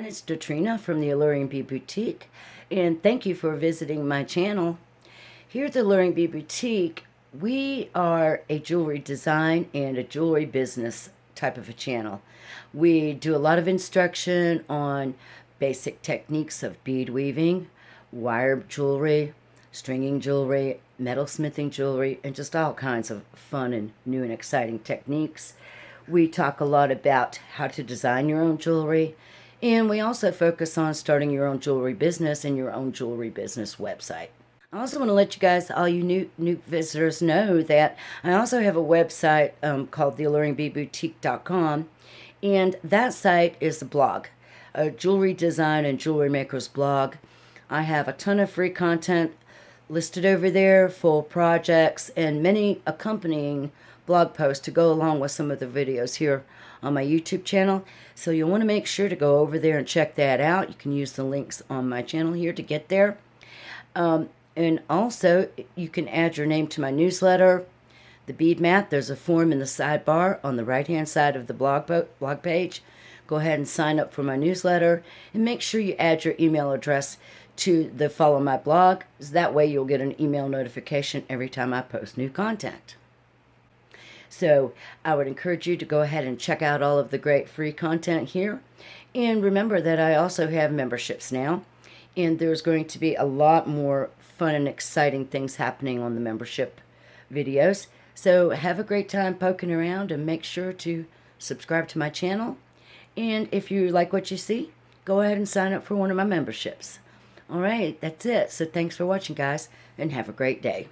It's Katrina from the Alluring B Boutique, and thank you for visiting my channel. Here at the Alluring B Boutique, we are a jewelry design and a jewelry business type of a channel. We do a lot of instruction on basic techniques of bead weaving, wire jewelry, stringing jewelry, metalsmithing jewelry, and just all kinds of fun and new and exciting techniques. We talk a lot about how to design your own jewelry, and we also focus on starting your own jewelry business and your own jewelry business website. I also want to let you guys, all you new visitors, know that I also have a website called thealluringboutique.com, and that site is a blog, a jewelry design and jewelry makers blog. I have a ton of free content listed over there, full projects, and many accompanying blog posts to go along with some of the videos here on my YouTube channel. So you'll want to make sure to go over there and check that out. You can use the links on my channel here to get there. And also, you can add your name to my newsletter, the Bead Math. There's a form in the sidebar on the right-hand side of the blog page. Go ahead and sign up for my newsletter, and make sure you add your email address to the follow my blog. That way you'll get an email notification every time I post new content. So I would encourage you to go ahead and check out all of the great free content here. And remember that I also have memberships now, and there's going to be a lot more fun and exciting things happening on the membership videos. So have a great time poking around, and make sure to subscribe to my channel. And if you like what you see, go ahead and sign up for one of my memberships. All right, that's it. So thanks for watching, guys, and have a great day.